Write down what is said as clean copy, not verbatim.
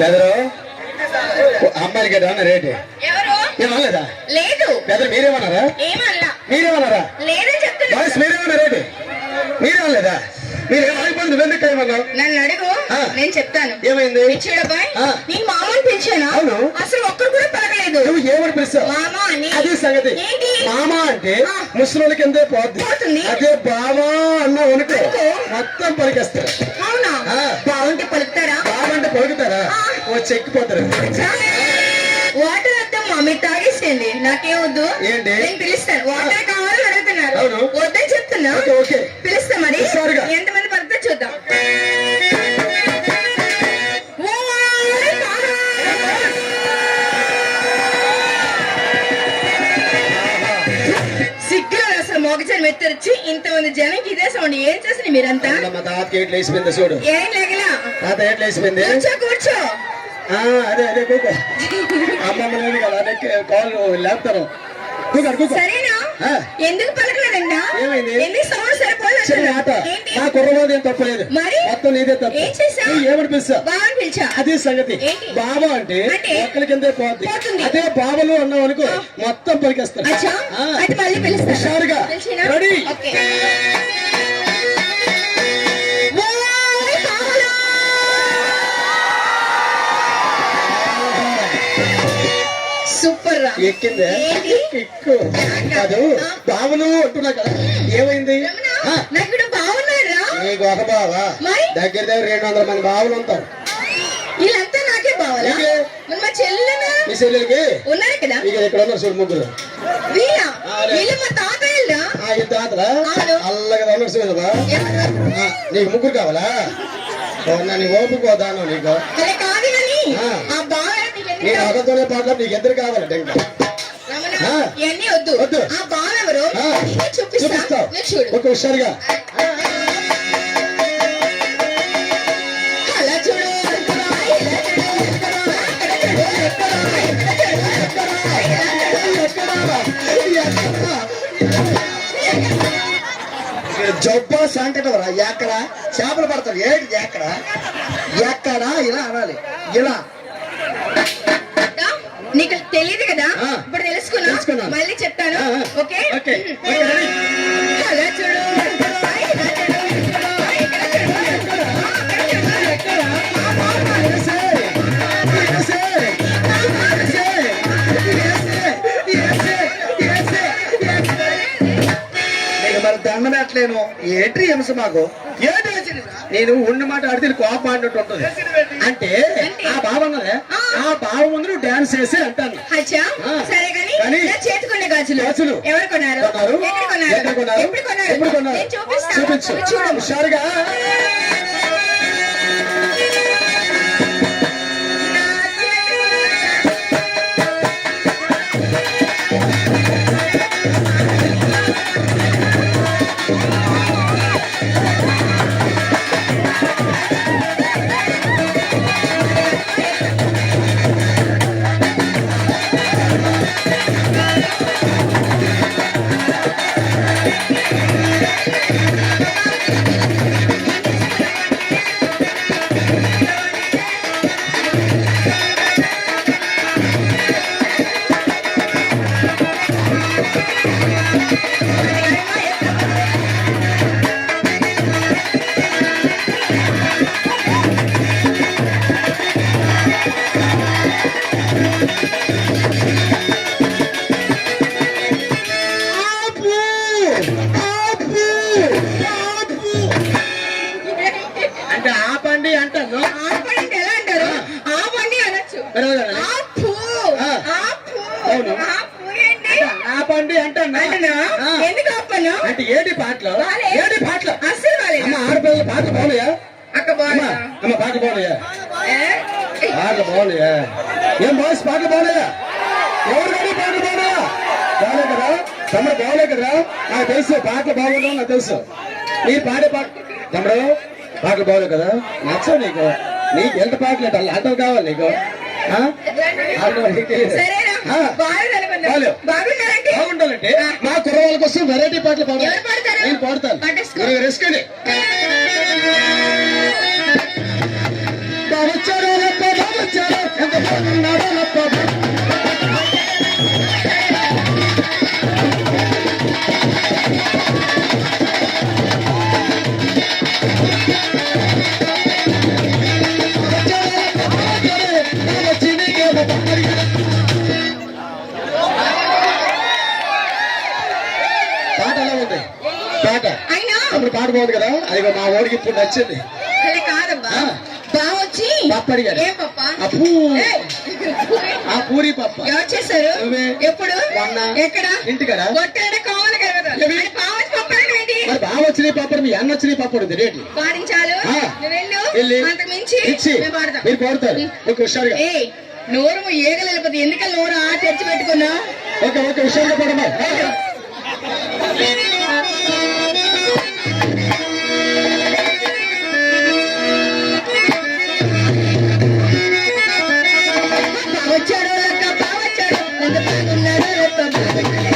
బెదరు అమ్మాయికి ఏమన్నా రేటు ఏమనలేదా? లేదు. బెదరు మీరేమన్నారా? మీరేమన్నారా? మీరేమన్నా రేటు మీరేమనలేదా? మీరేమైపోయింది నువ్వెందుకు ఏమన్నావు? నన్ను అడుగు, నేను చెప్తాను. ఏమైంది? నేను మామని పిలిచాను, అసలు ఒక్కరు కూడా పలకలేదు. నువ్వు ఏమని పిలిచావు? మామా అని. అది సంగతి. మామా అంటే ముసలి కిందే పోతుంది. అదే బావా అన్నా అనుకో మొత్తం పలికేస్తారు. అవునా? బావంటే పలుకుతారా? బావంటే పలుకుతారా? చెక్కిపోతారు. వాటర్ వద్దాం మమ్మీ, తాగేసేయండి. నాకేం వద్దు. ఏంటి? నేను పిలుస్తాను. వాటర్ కావాలని అడుగుతున్నారు, వద్దని చెప్తున్నా. పిలుస్తా మరి. ఎంతమంది పడుతుందో చూద్దాం. సిగ్గులో అసలు మోగజాలు మెత్తరిచ్చి ఇంతమంది జనంకి ఇదే సౌండ్. ఏం చేసింది మీరంతా? చూడు. ఏం లేగలా? కూర్చో. అదే అదే కూకో. అమ్మమ్మ లేదు కదా, కాళ్ళు లేపుతారు. సరేనా? ఎందుకు పలకలేదండి? ఎందుకు సౌండ్ సరిపోలేదు? నా కుర్రవాడు ఏం తప్పలేదు, మొత్తం నీదే తప్పు. ఏమని పిలుస్తా? అదే సంగతి. బాబా అంటే ఒక్కరి కిందే పోతుంది. అదే బాబలు అన్నావు అనుకో మొత్తం పలికేస్తాను. హుషారుగా రెడీ. సూపర్ రా. ఎక్కిందే ఎక్కు కాదు బావులు అంటున్నా కదా. ఏమైంది? నీకు ఒక బావా? దగ్గర దగ్గర 200 మంది బావులు ఉంటారు. వీళ్ళంతా నాకే బావాలా? మా చెల్లెలు, మీ చెల్లెలకి ఉన్నారు కదా ఇక్కడ ఉన్నారు చూడు ముగ్గురు. మా తాతయ్యలా? ఈ తాతలా అల్లగా ఉన్నారు చూడు. నీకు ముగ్గురు కావాలా? నీ ఓపిక దానం నీకు. నేను ఒకరితోనే పాటలు నీకు ఎదురు కావాలంటే ఇంకా వద్దు. చూపిస్తావు ఒక హుషారుగా. అలా చూడు. జబ్బా సంకటవరా ఎక్కడ చేపలు పడతాడు. ఏంటి ఎక్కడ ఎక్కడ ఇలా అనాలి. ఇలా నీకు తెలియదు కదా, ఇప్పుడు తెలుసుకున్నా. మళ్ళీ చెప్తాను. ఓకే? అలా చూడు. మరి దండ పెట్టలేను. ఏంటి హింస మాకు? ఏంటి నేను ఉన్న మాట ఆడితే కోపం ఆడినట్టు ఉంటుంది. అంటే ఆ బావ అన్నదే, ఆ బావ ముందు నువ్వు డాన్స్ చేసి అంటాను. సరే కానీ చేతుకునే గాజులు ఎవరు కొన్నారు? ఎప్పుడు కొన్నారు? చూపించు హుషారుగా. అంటే ఆపండి అంటారు. ఆపండి ఎలా అంటారు? ఆపండి అనొచ్చు. ఆపండి అంటాను. ఎందుకు ఆపను? అంటే ఏడి పాటలు అసలు ఆడపిల్లల పాటలు బాగున్నాయా? అక్క బాగా అమ్మ పాటలు బాగున్నాయా? పాటలు బాగున్నాయా? ఏం బాస్ పాటలు బాగున్నాయా? ఎవరు కానీ పాటలు బాగున్నాయా? బాగులే కదా తమ్ముడు, బాగులే కదా. నాకు తెలుసు పాటలు బాగుండవు, నాకు తెలుసు. మీరు పాడే పాట తమ్ముడు పాటలు బాగులే కదా. నచ్చవు నీకు. ఎంత పాటలు అంటే ఆటలు కావాలి నీకు. బాగుండాలంటే మా కుర్రవాళ్ళ కోసం వెరైటీ పాటలు పాడాలి. నేను పాడతాను. రెస్కండి. బాబు బాగున్నాడో లప్ప పాట ఎలా ఉంది పాట అయినా అప్పుడు పాట బాగుంది కదా అది మా ఓడికి ఇప్పుడు నచ్చింది అలా కాదబ్బా ఆ. బావొచ్చి పప్పు అడిగాడు. ఏం పప్ప అప్పు ఏయ్, ఆ పూరి పప్ప ఎవరు చేశారు నువ్వే. ఎప్పుడు మొన్న. ఎక్కడ ఇంటికాడ కొట్టాడ కావాలి కదా ఏమి? మరి బావొచ్చి పప్పు అడగడం ఏంటి మరి బాగా వచ్చినాయి పాపడు మీ అన్న వచ్చినాయి పాపడు ఉంది రేట్లు పాడించాలు ఆ. నువ్వు వెళ్ళు వెళ్ళి అంతకు మించి ఇచ్చి మేము పాడతాం మీరు కోరుతారు ఓకే హుషారుగా ఏయ్ నోరు ఏగలు వెళ్ళిపోతే ఎందుకని నోరు ఆ తెరిచి పెట్టుకున్నా ఓకే ఓకే హుషారుగా పడమ్మా బావొచ్చాడు లెక్క బావొచ్చాడు ఎంత బాగున్నాడో లెక్క బాగున్నాడే.